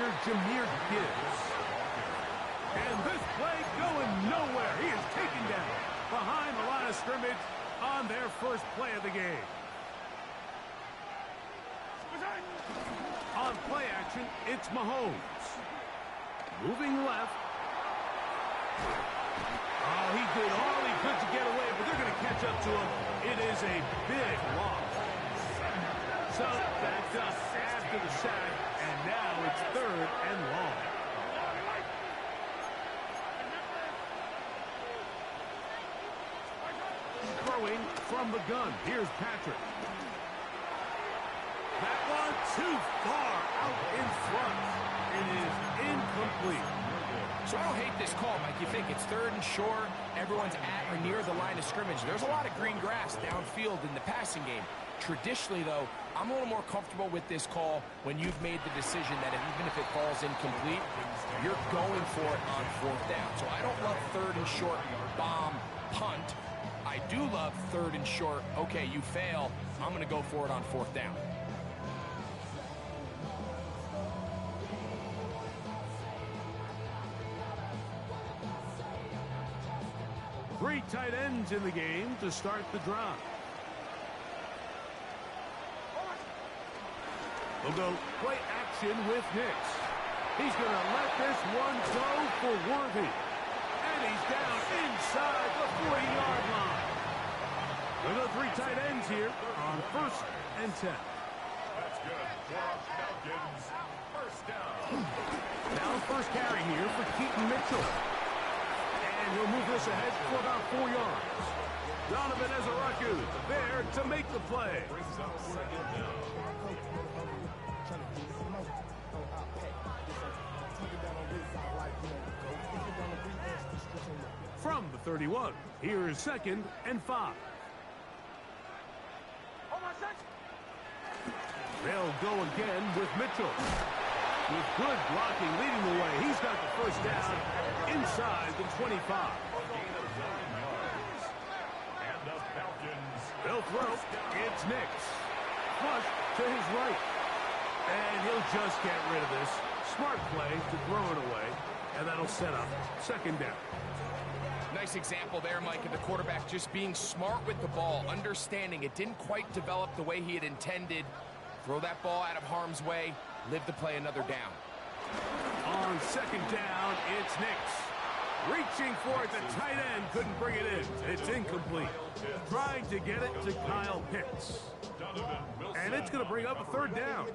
linebacker Jameer Gibbs. And this play going nowhere. He is taken down behind the line of scrimmage on their first play of the game. On play action, it's Mahomes. Moving left. Oh, he did all he could to get away, but they're going to catch up to him. It is a big loss. So backed up after the sack, and now it's 3rd and long. Throwing from the gun. Here's Patrick. That one too far out in front. It is incomplete. So I don't hate this call, Mike. You think it's 3rd and short, everyone's at or near the line of scrimmage. There's a lot of green grass downfield in the passing game. Traditionally, though, I'm a little more comfortable with this call when you've made the decision that even if it falls incomplete, you're going for it on 4th down. So I don't love 3rd and short, bomb, punt. I do love 3rd and short, okay, you fail, I'm going to go for it on 4th down. Three tight ends in the game to start the drive. We'll go play action with Nix. He's going to let this one go for Worthy. And he's down inside the 40-yard line. We'll go 3 tight ends here on 1st and 10. That's good. Falcons, 1st down. Now first carry here for Keaton Mitchell. And he'll move this ahead for about 4 yards. Donovan Ezaraku there to make the play. Brings up 2nd down. From the 31, here is 2nd and 5. They'll go again with Mitchell. With good blocking leading the way, he's got the 1st down inside the 25. And the Falcons. They'll throw. It's Nix. Flush to his right. And he'll just get rid of this. Smart play to throw it away. And that'll set up 2nd down. Nice example there, Mike, of the quarterback just being smart with the ball, understanding it didn't quite develop the way he had intended. Throw that ball out of harm's way, live to play another down. On 2nd down, it's Nix. Reaching for it, the tight end couldn't bring it in. It's incomplete. Trying to get it to Kyle Pitts. And it's going to bring up a 3rd down.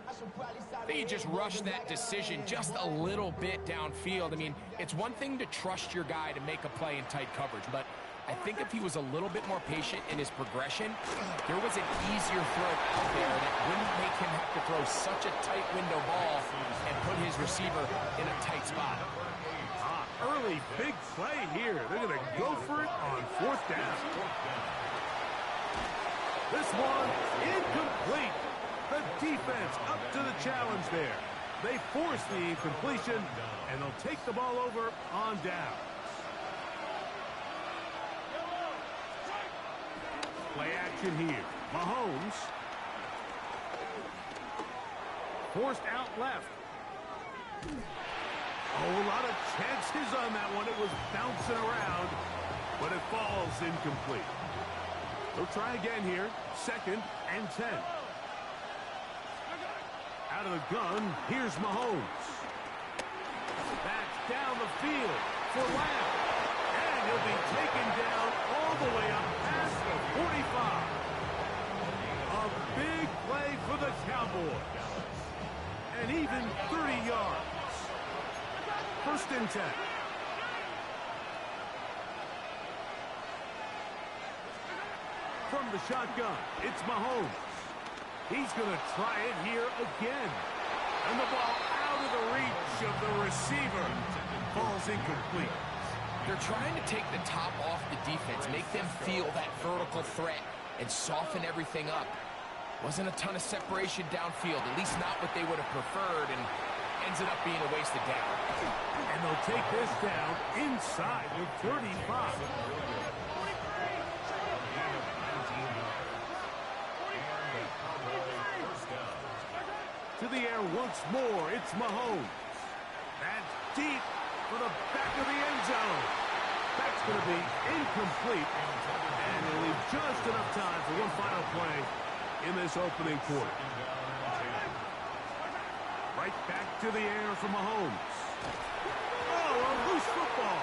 I think he just rushed that decision just a little bit downfield. I mean, it's one thing to trust your guy to make a play in tight coverage, but I think if he was a little bit more patient in his progression, there was an easier throw out there that wouldn't make him have to throw such a tight window ball and put his receiver in a tight spot. Early big play here. They're going to go for it on 4th down. This one incomplete. The defense up to the challenge there. They force the incompletion, and they'll take the ball over on down. Play action here. Mahomes. Forced out left. Oh, a lot of chances on that one. It was bouncing around, but it falls incomplete. They'll try again here. 2nd and 10. Out of the gun, here's Mahomes. Back down the field for Lamb. And he'll be taken down all the way up past the 45. A big play for the Cowboys. And even 30 yards. 1st and 10. From the shotgun, it's Mahomes. He's going to try it here again. And the ball out of the reach of the receiver. Falls incomplete. They're trying to take the top off the defense, make them feel that vertical threat, and soften everything up. Wasn't a ton of separation downfield, at least not what they would have preferred, and ends up being a wasted down. And they'll take this down inside the 35. To the the air once more. It's Mahomes. That's deep for the back of the end zone. That's going to be incomplete. And he'll leave just enough time for one final play in this opening quarter. Right back to the air for Mahomes. Oh, a loose football.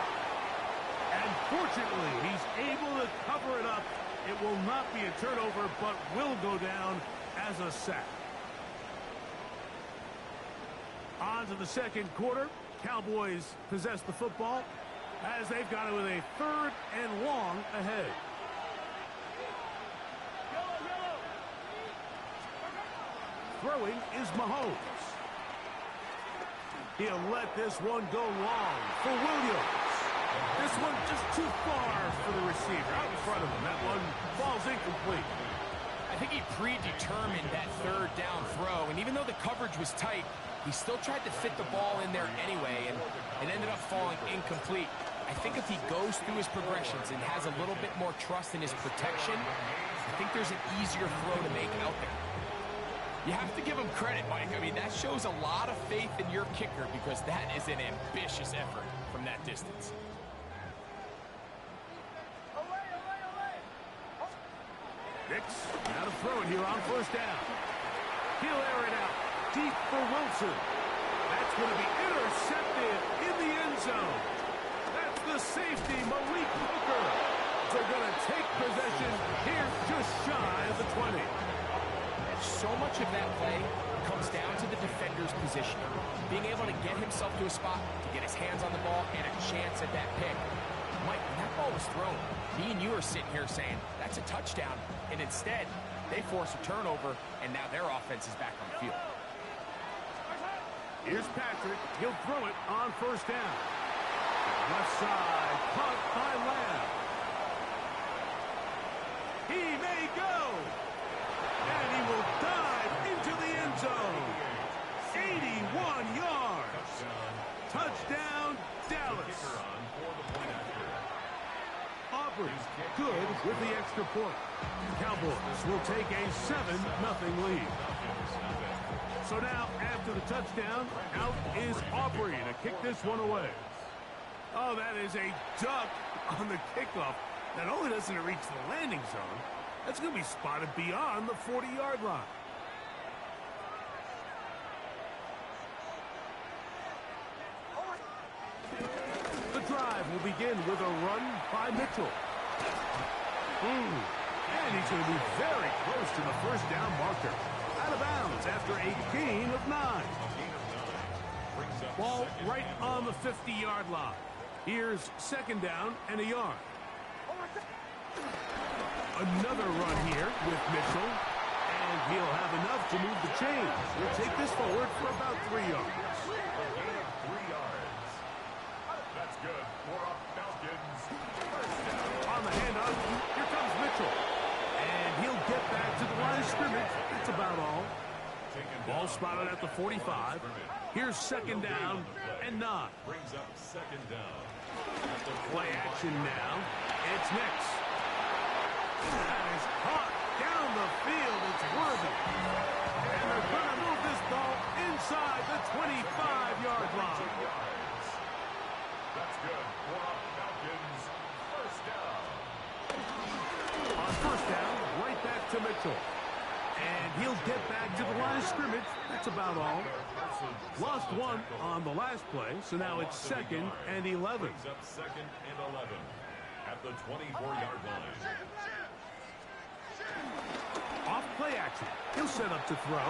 And fortunately, he's able to cover it up. It will not be a turnover, but will go down as a sack. On to the second quarter. Cowboys possess the football as they've got it with a 3rd and long ahead. Throwing is Mahomes. He'll let this one go long for Williams. This one just too far for the receiver. Out in front of him. That one falls incomplete. I think he predetermined that 3rd down throw, and even though the coverage was tight, he still tried to fit the ball in there anyway, and it ended up falling incomplete. I think if he goes through his progressions and has a little bit more trust in his protection, I think there's an easier throw to make out there. You have to give him credit, Mike. I mean, that shows a lot of faith in your kicker because that is an ambitious effort from that distance. Nix, now to throw it here on 1st down. He'll air it out. Deep for Wilson. That's going to be intercepted in the end zone. That's the safety, Malik Hooker. They're going to take possession here just shy of the 20. So much of that play comes down to the defender's position. Being able to get himself to a spot, to get his hands on the ball, and a chance at that pick. Mike, when that ball was thrown, me and you are sitting here saying, that's a touchdown. And instead, they force a turnover, and now their offense is back on the field. Here's Patrick. He'll throw it on 1st down. Left side, caught by Lamb. He may go. And he will dive into the end zone. 81 yards. Touchdown, Dallas. Aubrey, good with the extra point. Cowboys will take a 7-0 lead. So now, after the touchdown, out is Aubrey to kick this one away. Oh, that is a duck on the kickoff. Not only doesn't it reach the landing zone, that's going to be spotted beyond the 40-yard line. The drive will begin with a run by Mitchell. And he's going to be very close to the 1st down marker. Out of bounds after a gain of 9. Ball right on the 50-yard line. Here's 2nd down and a yard. Another run here with Mitchell. And he'll have enough to move the chains. He'll take this forward for about 3 yards. That's good for a Falcons. On the handoff, here comes Mitchell. And he'll get back to the line of scrimmage. That's about all. Ball spotted at the 45. Here's 2nd down and 9. Brings up 2nd down. Play action now. It's Nix. That is caught down the field. It's Worthy. And they're going to move this ball inside the 25-yard line. That's good for a Falcons. 1st down. On 1st down, right back to Mitchell. And he'll get back to the line of scrimmage. That's about all. Lost 1 on the last play, so now it's 2nd and 11. Brings up 2nd and 11 at the 24-yard line. Off play action. He'll set up to throw.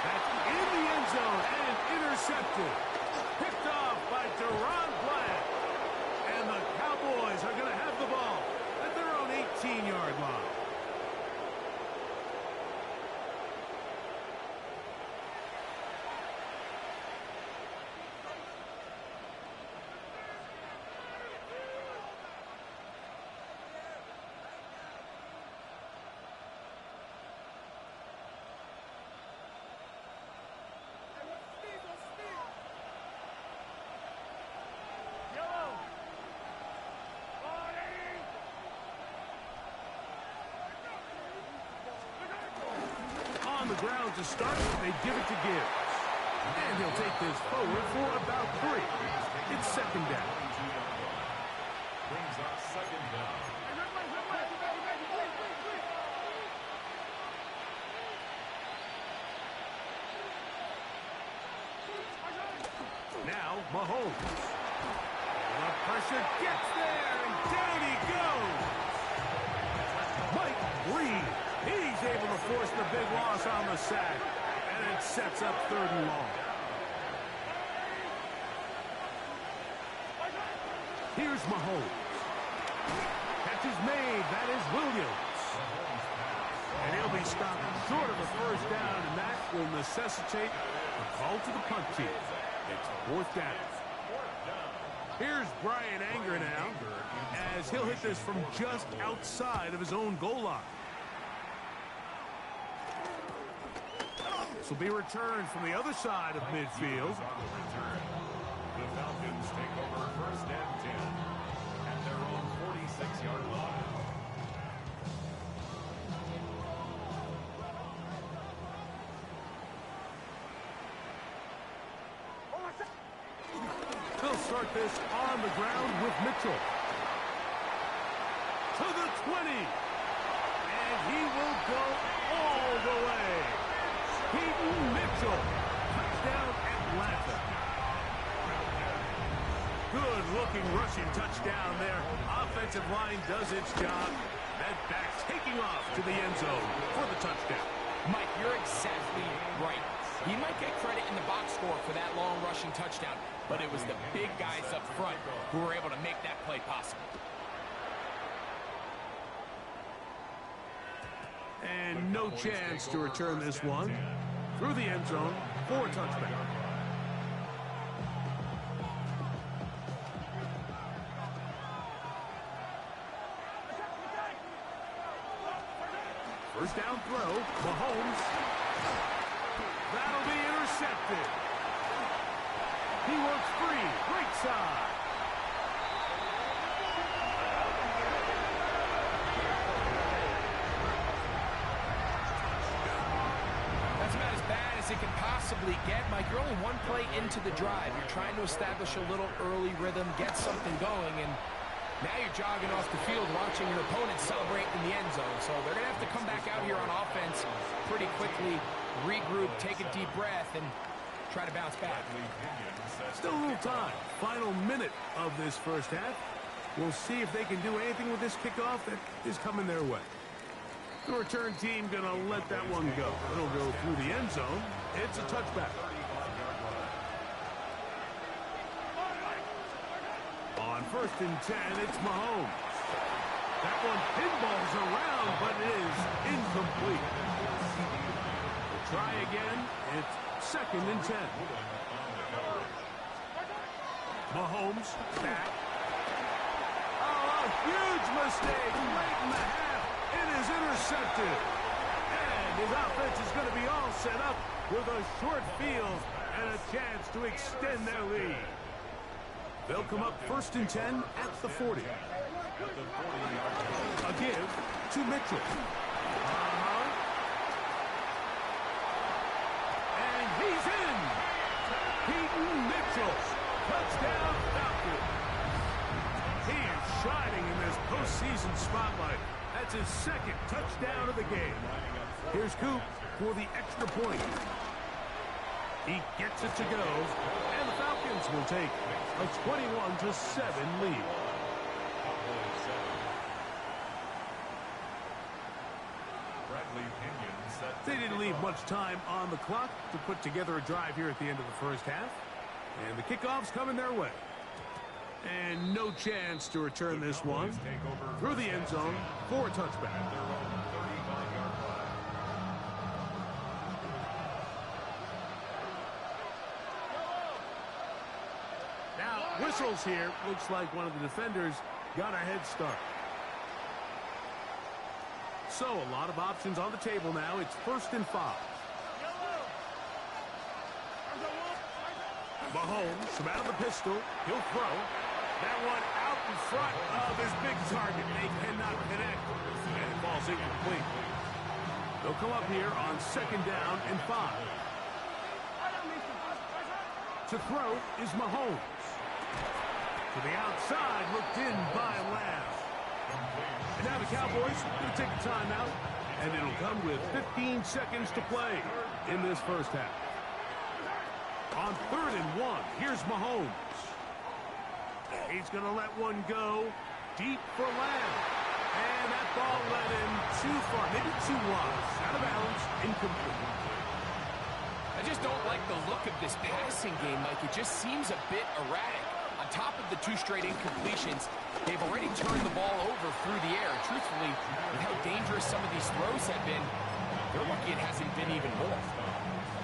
That's in the end zone and intercepted. Picked off by Deron Black. And the Cowboys are going to have the ball at their own 18-yard line. the ground to start. They give it to Gibbs. And he'll take this forward for about 3. It's second down. Brings up second down. Now, Mahomes. The pressure gets there, and down he goes. Mike Reed. He's able to force the big loss on the sack, and it sets up 3rd and long. Here's Mahomes. Catch is made. That is Williams. And he'll be stopped short of a 1st down, and that will necessitate a call to the punt team. It's 4th down. Here's Brian Anger now, as he'll hit this from just outside of his own goal line. This will be returned from the other side of midfield. The Falcons take over 1st and 10 at their own 46-yard line. They'll start this on the ground with Mitchell. To the 20. And he will go all the way. Peyton Mitchell. Touchdown Atlanta. Good-looking rushing touchdown there. Offensive line does its job. That back taking off to the end zone for the touchdown. Mike, you're exactly right. He might get credit in the box score for that long rushing touchdown, but it was the big guys up front who were able to make that play possible. And no chance to return this one. Through the end zone for a touchback. First down throw, Mahomes. That'll be intercepted. He works free, right side. That's about as bad as it can possibly get. Mike, you're only one play into the drive. You're trying to establish a little early rhythm, get something going, and now you're jogging off the field watching your opponent celebrate in the end zone. So they're going to have to come back out here on offense pretty quickly, regroup, take a deep breath, and try to bounce back. Still a little time. Final minute of this first half. We'll see if they can do anything with this kickoff that is coming their way. The return team going to let that one go. It'll go through the end zone. It's a touchback. On 1st and 10, it's Mahomes. That one pinballs around, but it is incomplete. We'll try again. It's 2nd and 10. Mahomes back. Oh, a huge mistake late in the half. It is intercepted. And his offense is going to be all set up with a short field and a chance to extend their lead. They'll come up 1st and 10 at the 40. A give to Mitchell. And he's in. Peyton Mitchell. Touchdown Falcons. He is shining in this postseason spotlight. That's his 2nd touchdown of the game. Here's Coop for the extra point. He gets it to go, and the Falcons will take a 21-7 lead. They didn't leave much time on the clock to put together a drive here at the end of the first half. And the kickoff's coming their way. And no chance to return this one through the end zone for a touchback. Now, whistles here. Looks like one of the defenders got a head start. So, a lot of options on the table now. It's 1st and 5. Mahomes from out of the pistol. He'll throw. That one out in front of his big target. They cannot connect. And it falls incomplete. They'll come up here on 2nd down and 5. To throw is Mahomes. To the outside, looked in by Lamb. And now the Cowboys will take a timeout, and it'll come with 15 seconds to play in this first half. On 3rd and 1, here's Mahomes. He's going to let one go deep for Lamb. And that ball led him too far, maybe too wide. Out of bounds, incomplete. I just don't like the look of this passing game, Mike. It just seems a bit erratic. On top of the 2 straight incompletions, they've already turned the ball over through the air. And truthfully, with how dangerous some of these throws have been, they're lucky it hasn't been even more.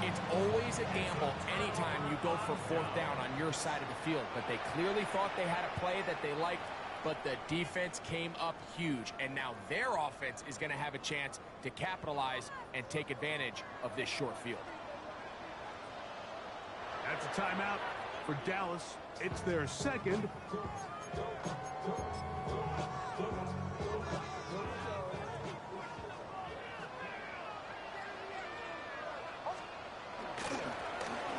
It's always a gamble anytime you go for 4th down on your side of the field. But they clearly thought they had a play that they liked, but the defense came up huge. And now their offense is going to have a chance to capitalize and take advantage of this short field. That's a timeout for Dallas. It's their 2nd.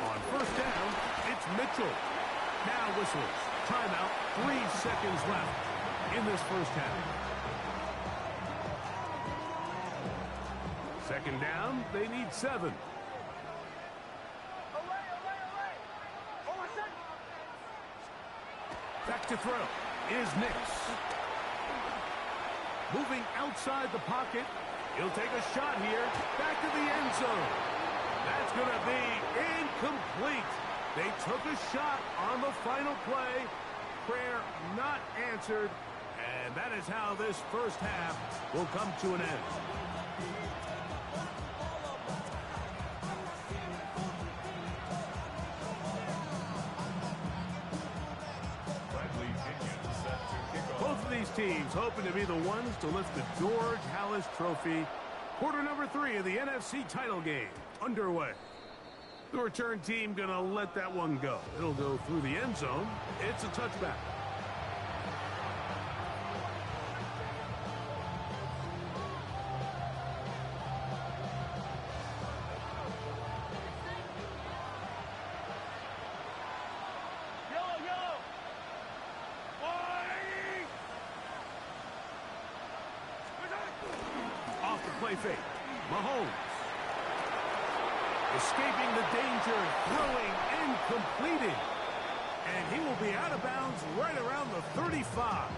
On 1st down, it's Mitchell. Now whistles. Timeout. 3 seconds left in this first half. 2nd down, they need 7. Back to throw is Nix. Moving outside the pocket. He'll take a shot here. Back to the end zone. That's going to be incomplete. They took a shot on the final play. Prayer not answered. And that is how this first half will come to an end. Both of these teams hoping to be the ones to lift the George Halas Trophy. Quarter number 3 of the NFC title game underway. The return team going to let that one go. It'll go through the end zone. It's a touchback. Play fake. Mahomes. Escaping the danger, throwing and completing. And he will be out of bounds right around the 35.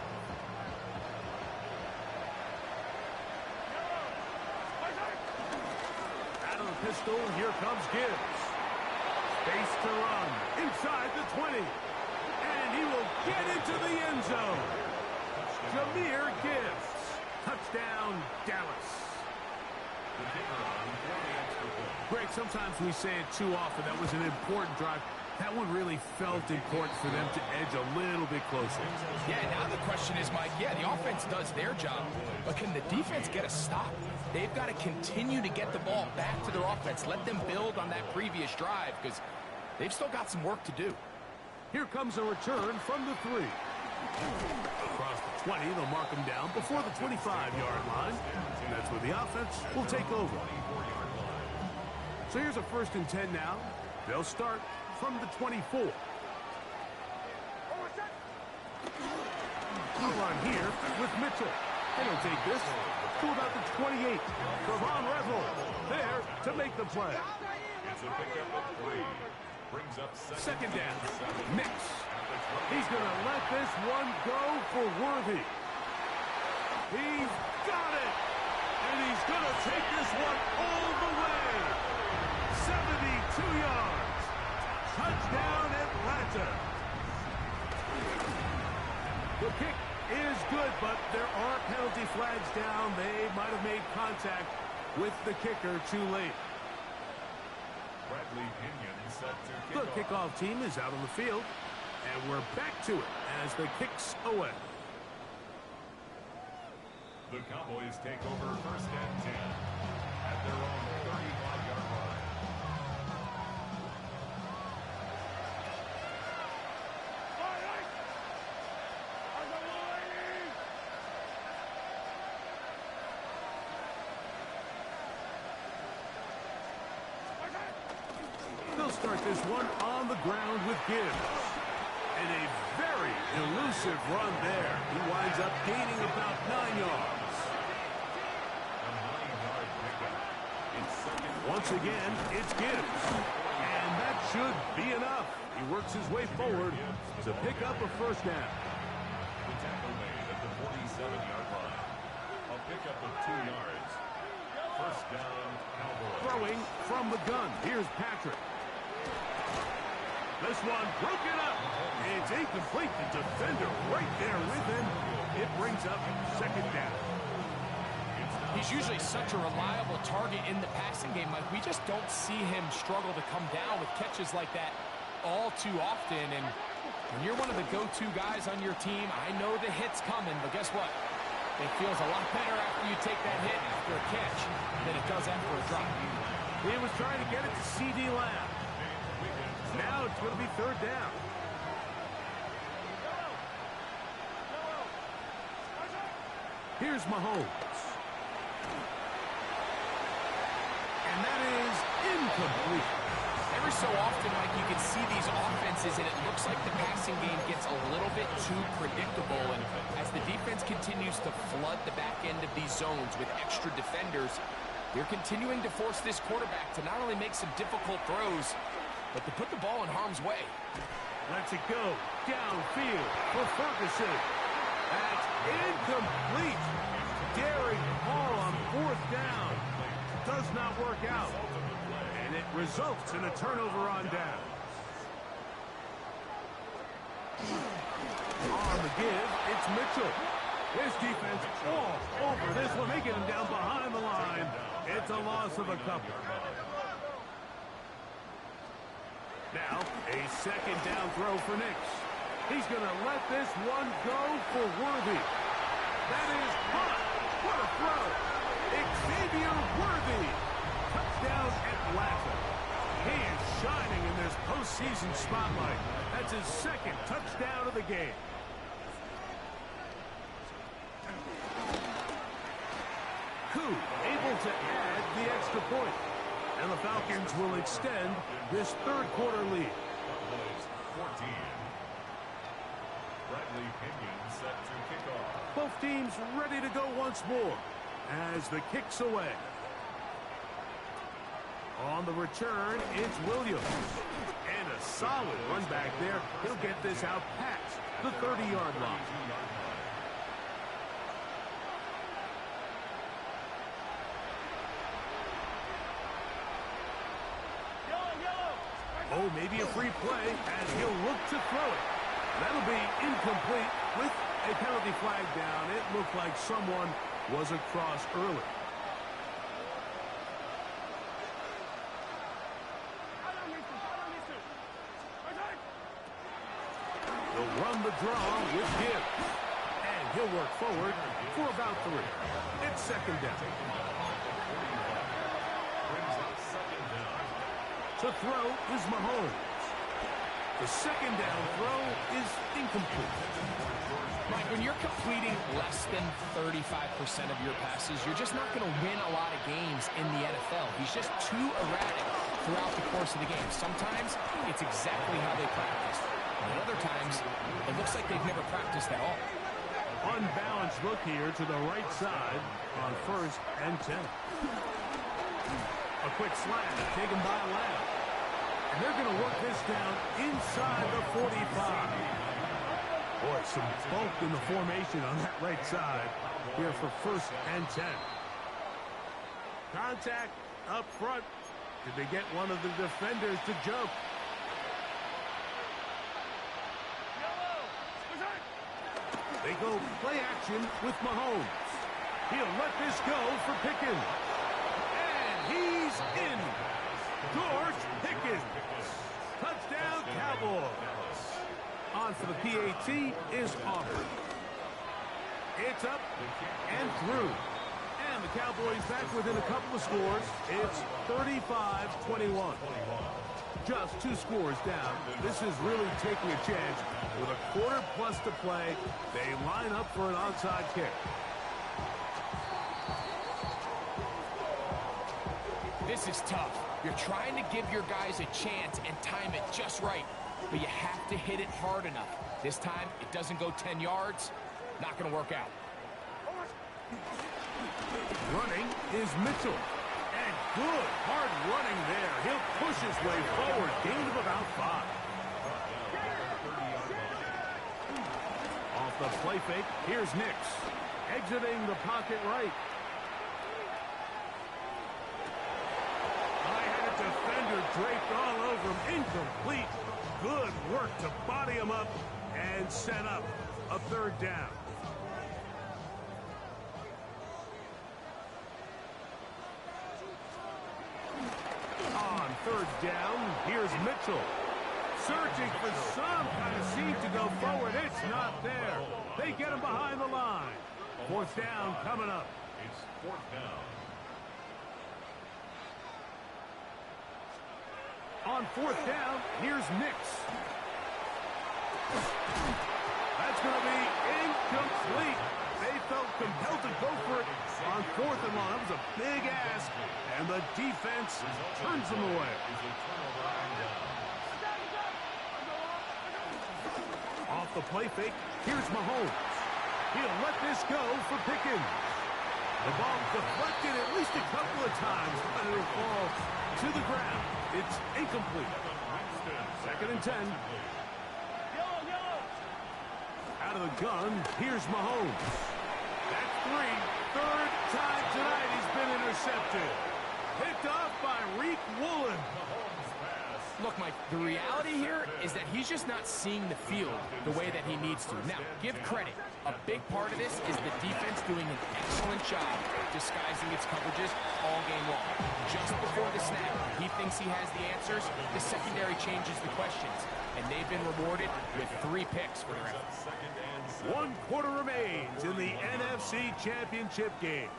Out of the pistol, here comes Gibbs. Space to run inside the 20. And he will get into the end zone. Jahmyr Gibbs. Touchdown, Dallas. Greg, sometimes we say it too often. That was an important drive. That one really felt important for them to edge a little bit closer. Yeah, now the question is, Mike, yeah, the offense does their job, but can the defense get a stop? They've got to continue to get the ball back to their offense. Let them build on that previous drive because they've still got some work to do. Here comes a return from the 3. Across the 20, they'll mark him down before the 25-yard line. And that's where the offense will take over. So here's a 1st and 10 now. They'll start from the 24. I'll run here with Mitchell. And he'll take this to about the 28. Trevon Revel there to make the play. It's a pickup of 3. Brings up 2nd down. Nix. He's going to let this one go for Worthy. He's got it. And he's going to take this one all the way. 72 yards. Touchdown, Atlanta. The kick is good, but there are penalty flags down. They might have made contact with the kicker too late. Bradley Pinion set to The kickoff team is out on the field, and we're back to it as the kick's away. The Cowboys take over 1st and 10 at their own 35-yard line. start this one on the ground with Gibbs. And a very elusive run there. He winds up gaining about 9 yards. Once again, it's Gibbs. And that should be enough. He works his way forward to pick up a first down. The tackle made at the 47-yard line. A pickup of 2 yards. First down, Cowboys. Throwing from the gun. Here's Patrick. This one broken up. It's incomplete. The defender right there with him. It brings up second down. He's usually such a reliable target in the passing game, Mike. We just don't see him struggle to come down with catches like that all too often. And when you're one of the go-to guys on your team, I know the hit's coming, but guess what? It feels a lot better after you take that hit after a catch than it does after a drop. He was trying to get it to C.D. Lamb. Now it's going to be third down. Here's Mahomes. And that is incomplete. Every so often, Mike, you can see these offenses, and it looks like the passing game gets a little bit too predictable. And as the defense continues to flood the back end of these zones with extra defenders, they're continuing to force this quarterback to not only make some difficult throws, but to put the ball in harm's way. Lets it go downfield for Ferguson. That's incomplete. Derek Hall on fourth down. Does not work out. And it results in a turnover on down. On the give, it's Mitchell. His defense all over this one. They get him down behind the line. It's a loss of a couple. Now, a second down throw for Nix. He's going to let this one go for Worthy. That is hot. What a throw. Xavier Worthy. Touchdown Atlanta. He is shining in this postseason spotlight. That's his second touchdown of the game. Koo able to add the extra point. And the Falcons will extend this third quarter lead. 14. Bradley Pinion set to kick off. Both teams ready to go once more as the kick's away. On the return, it's Williams. And a solid run back there. He'll get this out past the 30-yard line. Oh, maybe a free play as he'll look to throw it. That'll be incomplete with a penalty flag down. It looked like someone was across early. He'll run the draw with Gibbs. And he'll work forward for about 3. It's second down. To throw is Mahomes. The second down throw is incomplete. Mike, when you're completing less than 35% of your passes, you're just not going to win a lot of games in the NFL. He's just too erratic throughout the course of the game. Sometimes it's exactly how they practiced. And at other times, it looks like they've never practiced at all. Unbalanced look here to the right side on 1st and 10. A quick slash taken by Lamb. And they're going to work this down inside the 45. Boy, some bulk in the formation on that right side here for 1st and 10. Contact up front. Did they get one of the defenders to jump? They go play action with Mahomes. He'll let this go for Pickens. And he's in. George Pickens. Touchdown, Cowboys. On for the PAT is Auburn. It's up and through. And the Cowboys back within a couple of scores. It's 35-21. Just 2 scores down. This is really taking a chance. With a quarter plus to play, they line up for an onside kick. This is tough. You're trying to give your guys a chance and time it just right, but you have to hit it hard enough. This time, it doesn't go 10 yards. Not going to work out. Running is Mitchell. And good, hard running there. He'll push his way forward. Gain of about 5. Off the play fake, here's Nix. Exiting the pocket right. I-handed defender draped all over him. Incomplete. Good work to body him up and set up a 3rd down. On 3rd down, here's Mitchell. Searching for some kind of seam to go forward. It's not there. They get him behind the line. 4th down coming up. It's 4th down. On 4th down, here's Nix. That's going to be incomplete. They felt compelled to go for it on 4th and long. That was a big ask, and the defense turns them away. Off the play fake, here's Mahomes. He'll let this go for Pickens. The ball deflected at least a couple of times, but it'll fall to the ground. It's incomplete. 2nd and 10. Out of the gun, here's Mahomes. That's 3. 3rd time tonight he's been intercepted. Picked off by Reek Woolen. Look, Mike, the reality here is that he's just not seeing the field the way that he needs to. Now, give credit. A big part of this is the defense doing an excellent job disguising its coverages all game long. Just before the snap, he thinks he has the answers. The secondary changes the questions, and they've been rewarded with 3 picks for their effort. 1 quarter remains in the NFC Championship game.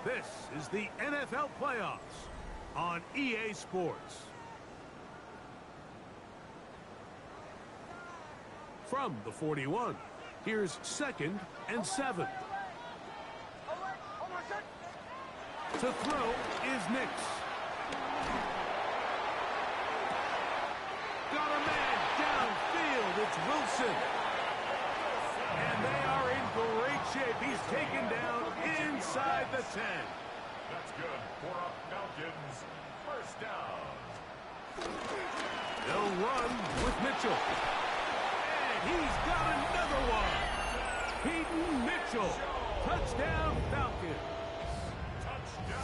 This is the NFL Playoffs on EA Sports. From the 41, here's 2nd and 7. To throw is Nix. Got a man downfield. It's Wilson. And they are in great shape. He's taken down inside the 10. That's good for a Falcons 1st down. They'll run with Mitchell. He's got another one. Peyton Mitchell. Touchdown Falcons.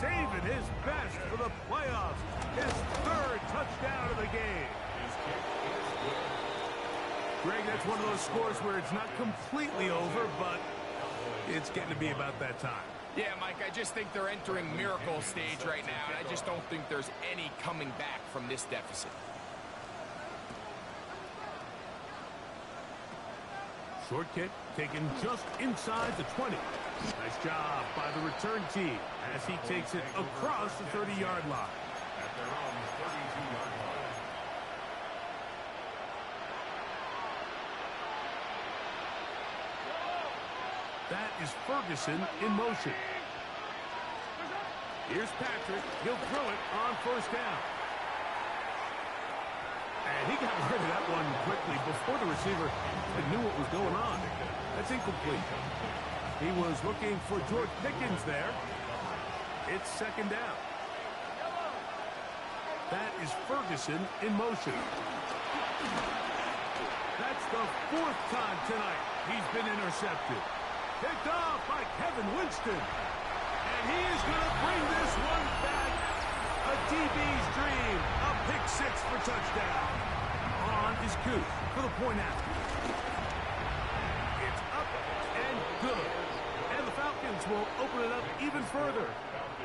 Saving his best for the playoffs. His 3rd touchdown of the game. Greg, that's one of those scores where it's not completely over, but it's getting to be about that time. Yeah, Mike, I just think they're entering miracle stage right now, and I just don't think there's any coming back from this deficit. Short kick taken just inside the 20. Nice job by the return team as he takes it across the 30-yard line. At their own 32-yard line. That is Ferguson in motion. Here's Patrick. He'll throw it on 1st down. And he got rid of that one quickly before the receiver knew what was going on. That's incomplete. He was looking for George Pickens there. It's 2nd down. That is Ferguson in motion. That's the 4th time tonight he's been intercepted. Picked off by Kevin Winston. And he is going to bring this one back. A DB's dream. A pick 6 for touchdown. On is Coop for the point after. It's up and good. And the Falcons will open it up even further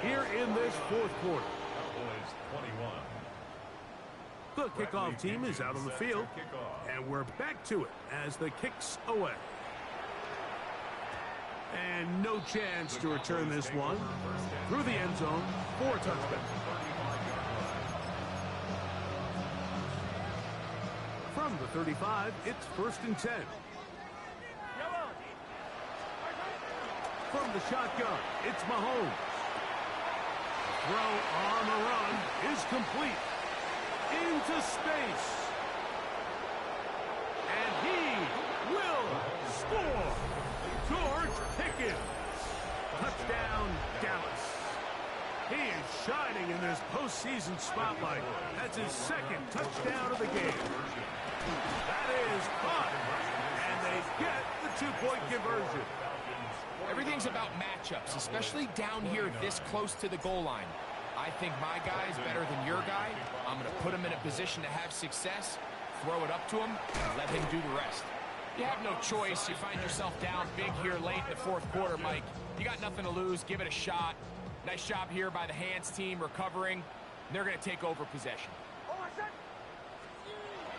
here in this 4th quarter. Cowboys 21. The kickoff team is out on the field. And we're back to it as the kick's away. And no chance to return this one through the end zone for a touchback. From the 35, it's 1st and 10. From the shotgun, it's Mahomes. throw on the run is complete. Into space. And he will score. George Pickens. Touchdown, Dallas. He is shining in this postseason spotlight. That's his second touchdown of the game. That is fun. And they get the two-point conversion. Everything's about matchups, especially down here this close to the goal line. I think my guy is better than your guy. I'm going to put him in a position to have success, throw it up to him, and let him do the rest. You have no choice. You find yourself down big here late in the fourth quarter, Mike. You got nothing to lose. Give it a shot. Nice job here by the hands team recovering. They're going to take over possession.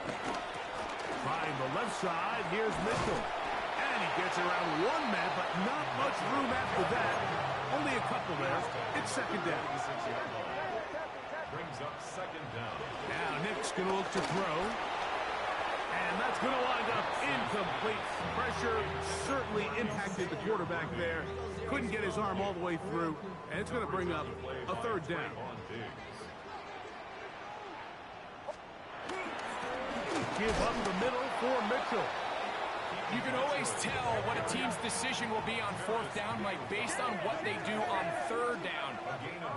Trying the left side, here's Mitchell. And he gets around one man, but not much room after that. Only a couple there. It's second down. Brings up second down. Now Nick's going to look to throw. And that's going to wind up incomplete. Pressure certainly impacted the quarterback there. Couldn't get his arm all the way through. And it's going to bring up a third down. Give up the middle for Mitchell. You can always tell what a team's decision will be on fourth down, Mike, based on what they do on third down.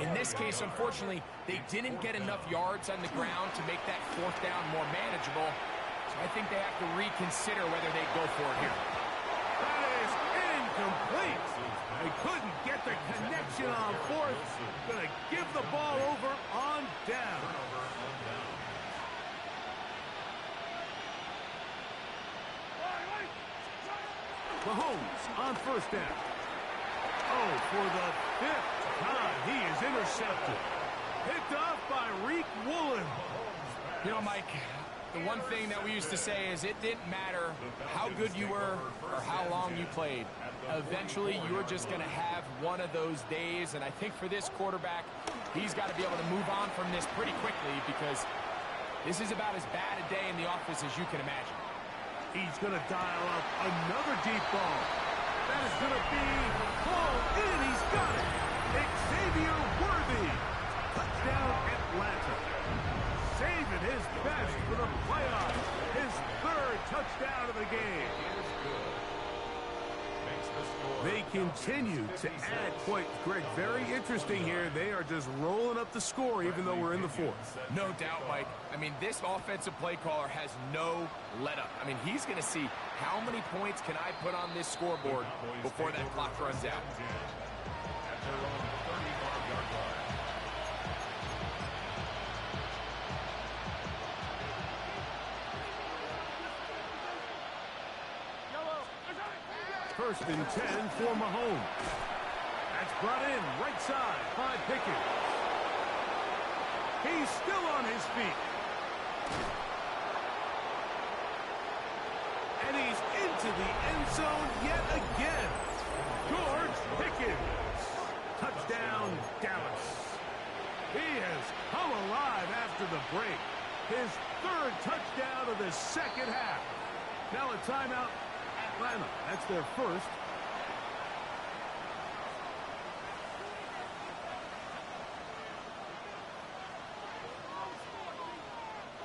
In this case, unfortunately, they didn't get enough yards on the ground to make that fourth down more manageable. So I think they have to reconsider whether they go for it here. That is incomplete. They couldn't get the connection on fourth. Gonna give the ball over on down. Mahomes on first down. Oh, for the fifth time, he is intercepted. Picked off by Reek Woolen. You know, Mike, the one thing that we used to say is it didn't matter how good you were or how long you played. Eventually, you're just going to have one of those days, and I think for this quarterback, he's got to be able to move on from this pretty quickly because this is about as bad a day in the office as you can imagine. He's going to dial up another deep ball. That is going to be pulled in. He's got it. Xavier Worthy. Touchdown, Atlanta. Saving his best for the playoffs. His third touchdown of the game. They continue to add quite, Greg, very interesting here. They are just rolling up the score even though we're in the fourth. No doubt, Mike. I mean, this offensive play caller has no let-up. I mean, he's going to see how many points can I put on this scoreboard before that clock runs out. First and 10 for Mahomes. That's brought in right side by Pickens. He's still on his feet. And he's into the end zone yet again. George Pickens. Touchdown, Dallas. He has come alive after the break. His third touchdown of the second half. Now a timeout. Atlanta. That's their first.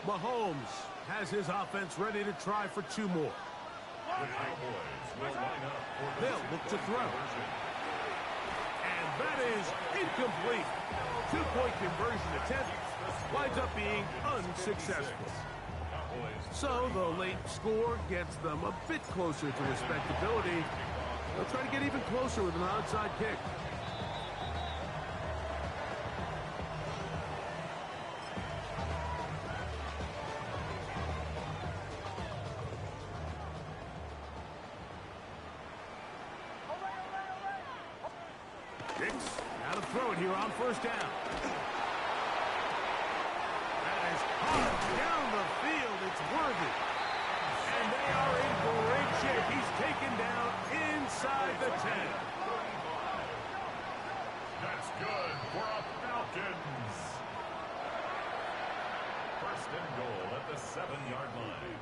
Mahomes has his offense ready to try for two more. They'll look to throw. And that is incomplete. Two-point conversion attempt winds up being unsuccessful. So the late score gets them a bit closer to respectability. They'll try to get even closer with an onside kick. Hicks, now to throw it here on first down. That is hard down the field. It's Worthy. And they are in great shape. He's taken down inside the 10. That's good for a Falcons. First and goal at the 7-yard line.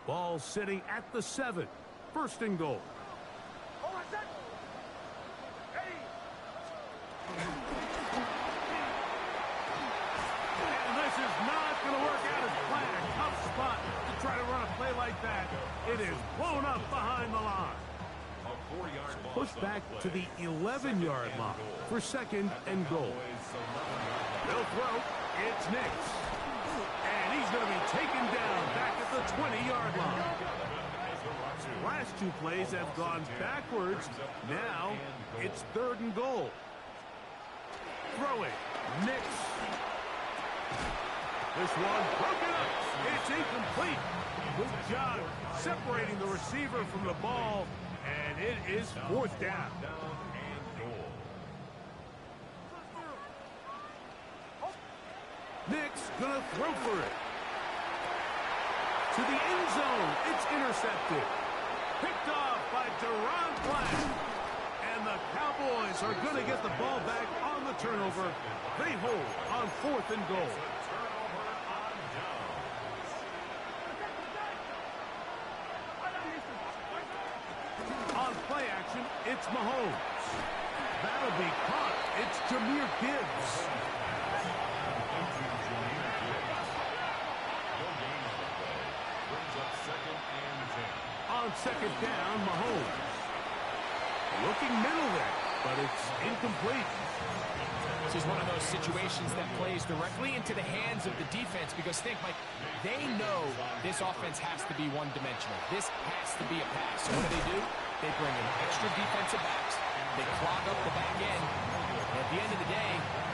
Ball sitting at the 7. First and goal. And this is not going to work out as planned. Tough spot to try to run a play like that. It is blown up behind the line. Pushed back to the 11-yard line for second and goal. They'll throw. It's Nix. And he's going to be taken down back at the 20-yard line. Last two plays have gone backwards. Now it's third and goal. Throwing. Nix. This one broken up. It's incomplete. Good job separating the receiver from the ball. And it is fourth down. Nix gonna throw for it. To the end zone. It's intercepted. Picked off by Duron Black. And the Cowboys are gonna get the ball back on the turnover. They hold on fourth and goal. On play action, it's Mahomes. That'll be caught. It's Jahmyr Gibbs. On second down, Mahomes. Looking middle there, but it's incomplete. This is one of those situations that plays directly into the hands of the defense because think, Mike, they know this offense has to be one-dimensional. This has to be a pass. So what do? They bring in extra defensive backs. They clog up the back end. And at the end of the day,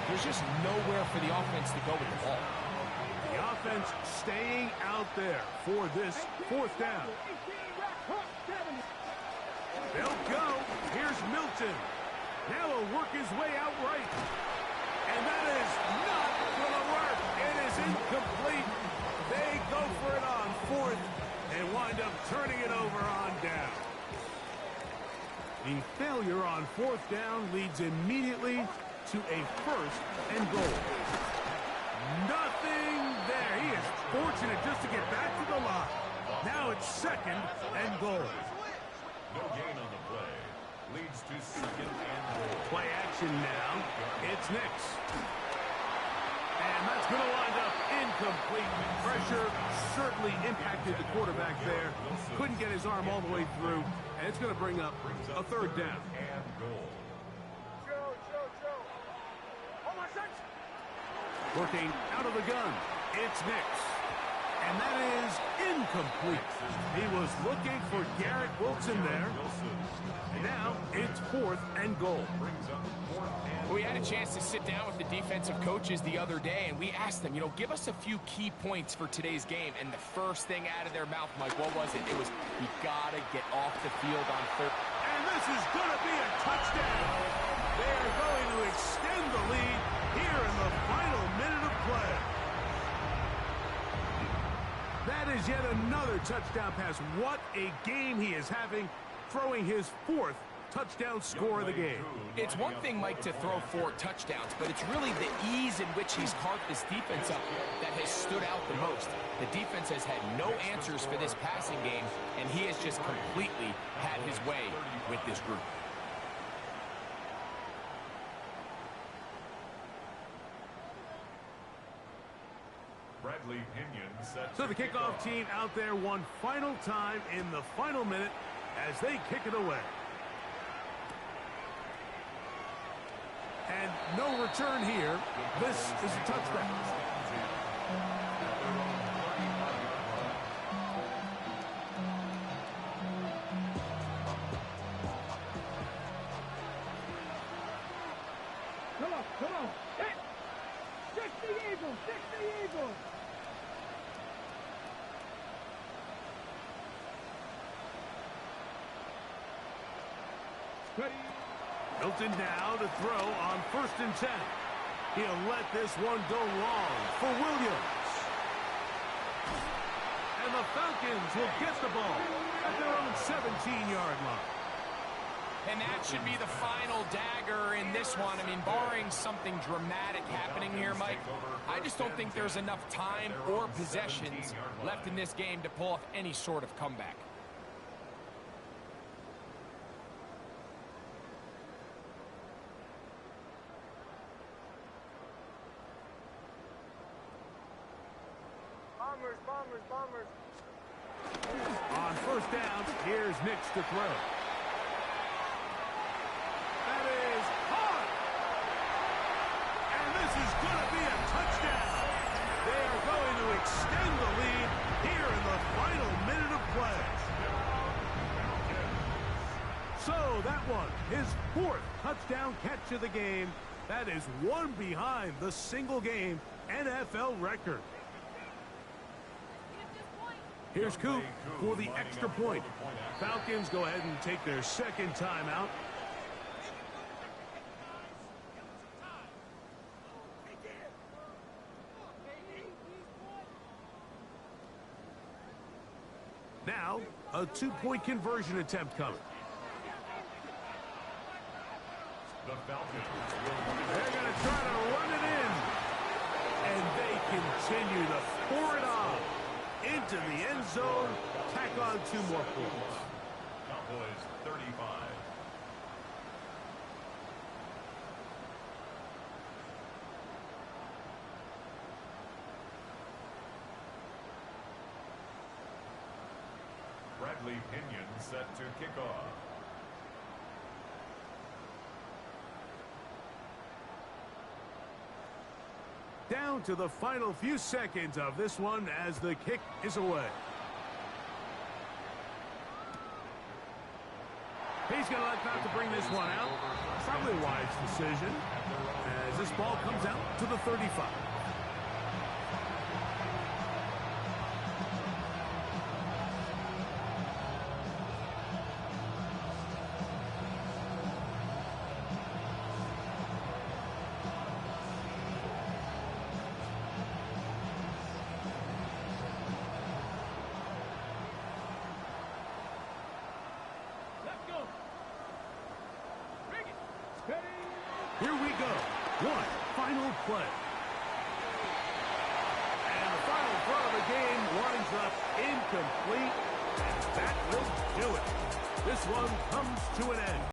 there's just nowhere for the offense to go with the ball. The offense staying out there for this fourth down. They'll go. Here's Milton. Now he'll work his way out right. And that is not going to work. It is incomplete. They go for it on fourth and wind up turning it over on down. The failure on fourth down leads immediately to a first and goal. Nothing there. He is fortunate just to get back to the line. Now it's second and goal. No gain on the play. Leads to second and goal. Play action now. It's Nix. And that's going to wind up incomplete. Pressure certainly impacted the quarterback there. Couldn't get his arm all the way through. And it's going to bring up a third down. And goal. Working out of the gun. It's Nix. And that is incomplete. He was looking for Garrett Wilson there. And now it's fourth and goal. We had a chance to sit down with the defensive coaches the other day, and we asked them, give us a few key points for today's game. And the first thing out of their mouth, Mike, what was it? It was, we got to get off the field on third. And this is going to be a touchdown. They are going to extend the lead here in the final minute of play. That is yet another touchdown pass. What a game he is having, throwing his fourth touchdown score of the game. It's one thing, Mike, to throw 4 touchdowns, but it's really the ease in which he's carved this defense up that has stood out the most. The defense has had no answers for this passing game, and he has just completely had his way with this group. Bradley Pinion set So the kickoff team out there one final time in the final minute as they kick it away. And no return here. This is a touchback. Come on. Hit! 60 Eagles! 60 Eagles! Ready? Milton now to throw on 1st and 10. He'll let this one go long for Williams. And the Falcons will get the ball at their own 17-yard line. And that should be the final dagger in this one. I mean, barring something dramatic happening here, Mike, I just don't think there's enough time or possessions left in this game to pull off any sort of comeback. Bombers. On first down, here's Nix to throw. That is hard. And this is going to be a touchdown. They are going to extend the lead here in the final minute of play. So that one, his 4th touchdown catch of the game. That is one behind the single-game NFL record. Here's Coop for the extra point. Falcons go ahead and take their 2nd timeout. Now, a 2-point conversion attempt coming. They're going to try to run it in. And they continue to pour it on into the end zone. Tack on 2 more points. Cowboys 35. Bradley Pinion set to kick off. Down to the final few seconds of this one as the kick is away. He's going to let out to bring this one out. Probably a wise decision as this ball comes out to the 35. Here we go. One final play. And the final throw of the game winds up incomplete. And that will do it. This one comes to an end.